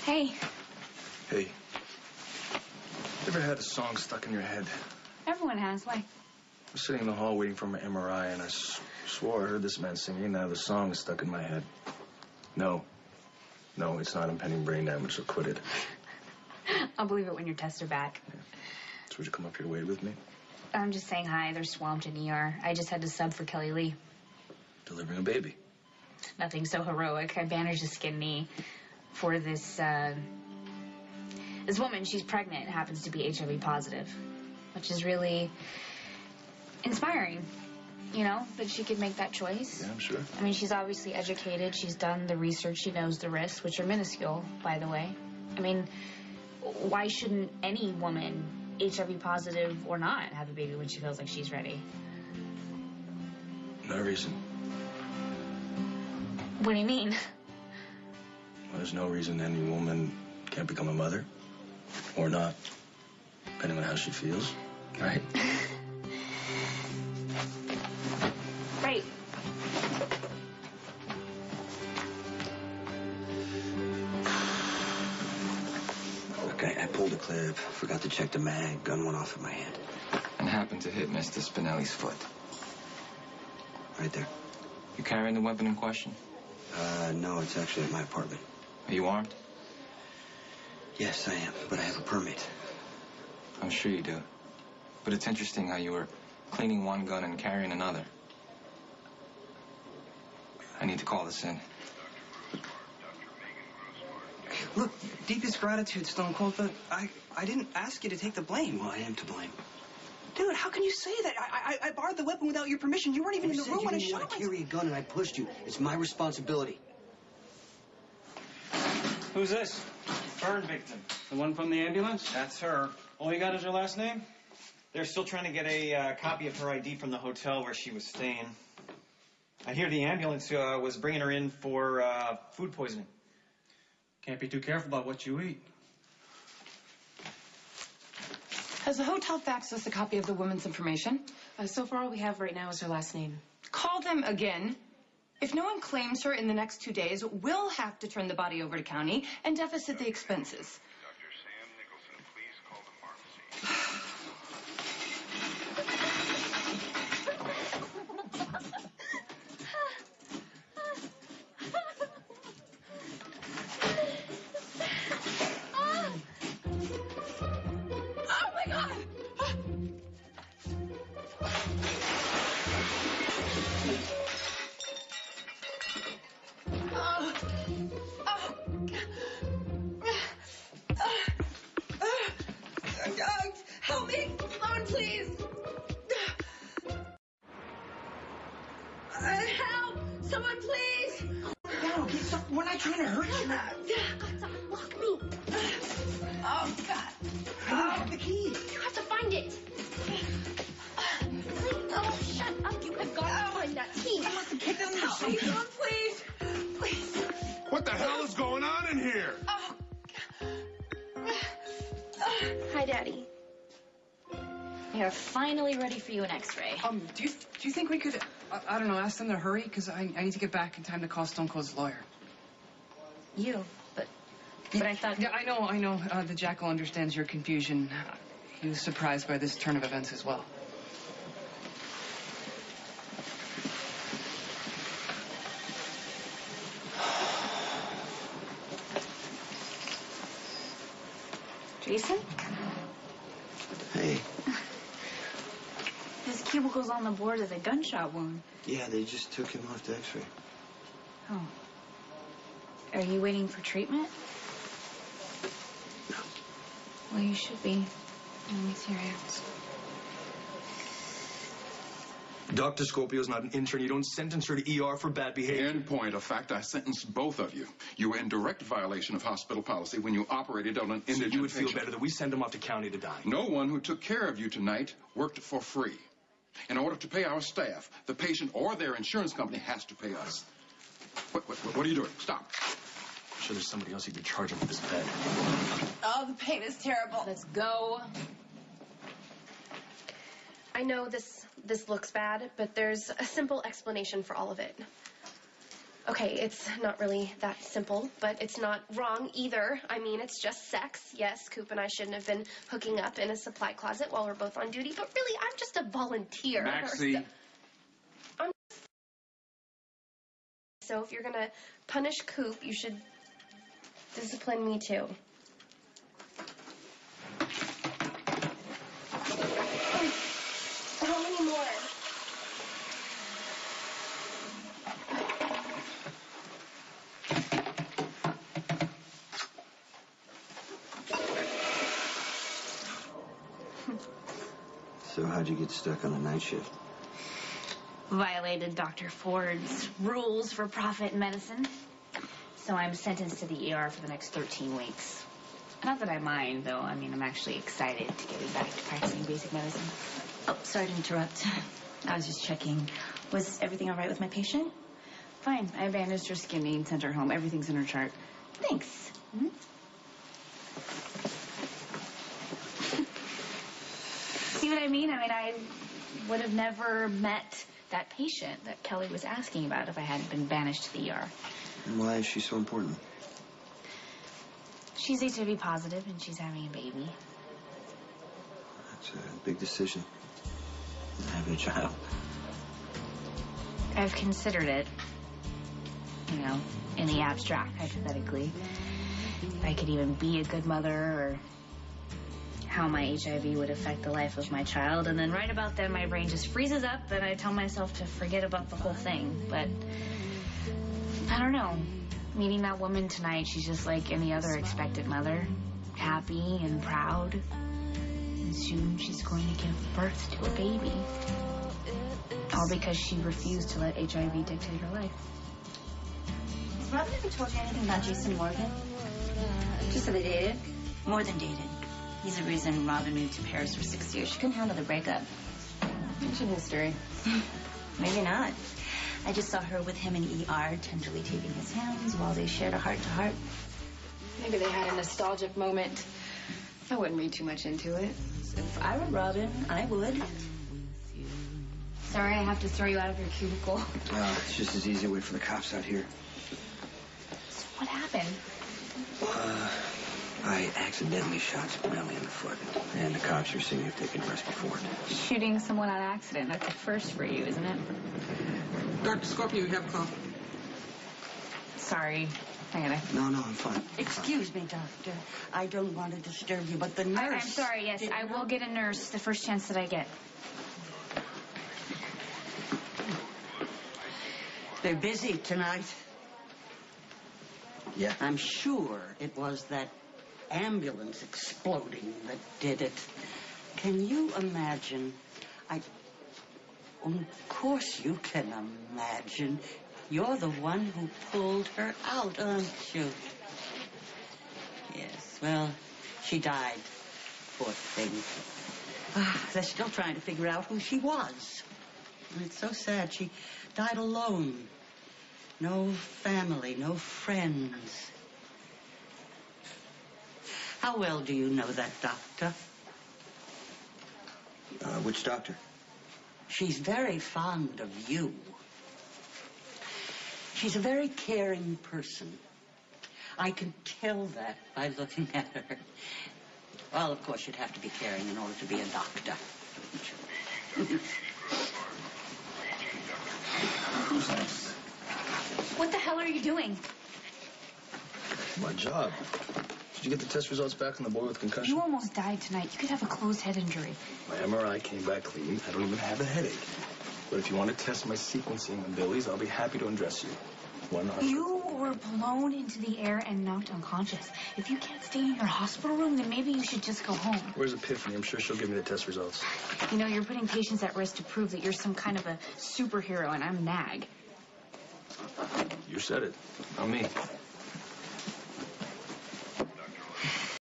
Hey. Hey. You ever had a song stuck in your head? Everyone has. Why? I was sitting in the hall waiting for my MRI, and I swore I heard this man singing. Now the song is stuck in my head. No, it's not impending brain damage, so quit it. I'll believe it when your tests are back. Yeah. So would you come up here to wait with me? I'm just saying hi. They're swamped in ER. I just had to sub for Kelly Lee. Delivering a baby. Nothing so heroic. I bandaged a skin knee for this woman. She's pregnant, happens to be HIV positive, which is really inspiring, you know, that she could make that choice. Yeah, I'm sure. I mean, she's obviously educated. She's done the research. She knows the risks, which are minuscule, by the way. I mean, why shouldn't any woman, HIV positive or not, have a baby when she feels like she's ready? No reason. What do you mean? Well, there's no reason any woman can't become a mother. Or not. Depending on how she feels. Right? Right. Look, I pulled a clip, forgot to check the mag, gun went off in my hand. And happened to hit Mr. Spinelli's foot. Right there. You carrying the weapon in question? No, it's actually at my apartment. Are you armed? Yes, I am, but I have a permit. I'm sure you do. But it's interesting how you were cleaning one gun and carrying another. I need to call this in. Look, deepest gratitude, Stone Cold, but I didn't ask you to take the blame. Well, I am to blame. Dude, how can you say that? I borrowed the weapon without your permission. You weren't even in the room when I you shot didn't want to carry a gun and I pushed you. It's my responsibility. Who's this? Burn victim. The one from the ambulance? That's her. All you got is her last name? They're still trying to get a copy of her ID from the hotel where she was staying. I hear the ambulance was bringing her in for food poisoning. Can't be too careful about what you eat. Has the hotel faxed us a copy of the woman's information? So far, all we have right now is her last name. Call them again. If no one claims her in the next 2 days, we'll have to turn the body over to county and deficit the expenses. Dr. Sam Nicholson, please call the pharmacy. Oh, my God! Help me! Someone, please! Help! Someone, please! No, okay, stop. We're not trying to hurt you. God, unlock me. Oh, God. I don't have the key. You have to find it. Please, oh, shut up. You have got to find that key. I must have kicked it in the Help me, someone, please! Please. What the hell is going on in here? Oh. Hi, Daddy. We are finally ready for you an X-ray. Do you think we could, I don't know, ask them to hurry? Because I need to get back in time to call Stone Cold's lawyer. You, but I thought... Yeah, I know. The Jackal understands your confusion. He was surprised by this turn of events as well. Jason? Hey. His cubicle's on the board of the gunshot wound. Yeah, they just took him off the x-ray. Oh. Are you waiting for treatment? No. Well, you should be. Let me see your hands. Dr. Scorpio's not an intern. You don't sentence her to ER for bad behavior. In point of fact, I sentenced both of you. You were in direct violation of hospital policy when you operated on an indigent So you would feel patient. better that we send him off to county to die. No one who took care of you tonight worked for free. In order to pay our staff, the patient or their insurance company has to pay us. What are you doing? Stop. I'm sure there's somebody else you could charge him for this bed. Oh, the pain is terrible. Let's go. I know this looks bad, but there's a simple explanation for all of it. Okay, it's not really that simple, but it's not wrong either. I mean, it's just sex. Yes, Coop and I shouldn't have been hooking up in a supply closet while we're both on duty, but really, I'm just a volunteer. Maxie. So if you're gonna punish Coop, you should discipline me too. How many more? So how'd you get stuck on a night shift? Violated Dr. Ford's rules for profit in medicine. So I'm sentenced to the ER for the next 13 weeks. Not that I mind, though. I mean, I'm actually excited to get back to practicing basic medicine. Oh, sorry to interrupt. I was just checking. Was everything all right with my patient? Fine. I bandaged her skinny and sent her home. Everything's in her chart. Thanks. Mm-hmm. See what I mean? I mean, I would have never met that patient that Kelly was asking about if I hadn't been banished to the ER. And why is she so important? She's HIV positive and she's having a baby. That's a big decision. Having a child. I've considered it. You know, in the abstract, hypothetically. If I could even be a good mother, or how my HIV would affect the life of my child. And then right about then, my brain just freezes up and I tell myself to forget about the whole thing. But I don't know. Meeting that woman tonight, she's just like any other expectant mother. Happy and proud. And soon she's going to give birth to a baby. All because she refused to let HIV dictate her life. Has Robin ever told you anything about Jason Morgan? Just that they dated? More than dated. He's the reason Robin moved to Paris for 6 years. She couldn't handle the breakup. Ancient history. Maybe not. I just saw her with him in ER, tenderly taking his hands while they shared a heart-to-heart. Maybe they had a nostalgic moment. I wouldn't read too much into it. If I were Robin, I would. Sorry, I have to throw you out of your cubicle. It's just as easy to wait for the cops out here. So what happened? I accidentally shot Smiley in the foot, and the cops are seeing if they can arrest me for it. Shooting someone on accident, that's a first for you, isn't it? Dr. Scorpio, you have a call. Sorry. I gotta... No, I'm fine. Excuse me, doctor. I don't want to disturb you, but the nurse... I'm sorry, yes. I will get a nurse the first chance that I get. They're busy tonight. Yeah? I'm sure it was that ambulance exploding that did it. Can you imagine? Of course you can imagine. You're the one who pulled her out, aren't you? Yes, well, she died. Poor thing. They're still trying to figure out who she was. And it's so sad. She died alone. No family, no friends. How well do you know that doctor? Which doctor? She's very fond of you. She's a very caring person. I can tell that by looking at her. Well, of course, you'd have to be caring in order to be a doctor. Who's next? What the hell are you doing? My job. Did you get the test results back on the boy with concussion? You almost died tonight. You could have a closed head injury. My MRI came back clean. I don't even have a headache. But if you want to test my sequencing on Billy's, I'll be happy to undress you. Why not? You were blown into the air and knocked unconscious. If you can't stay in your hospital room, then maybe you should just go home. Where's Epiphany? I'm sure she'll give me the test results. You know, you're putting patients at risk to prove that you're some kind of a superhero, and I'm Nag. You said it. Not me.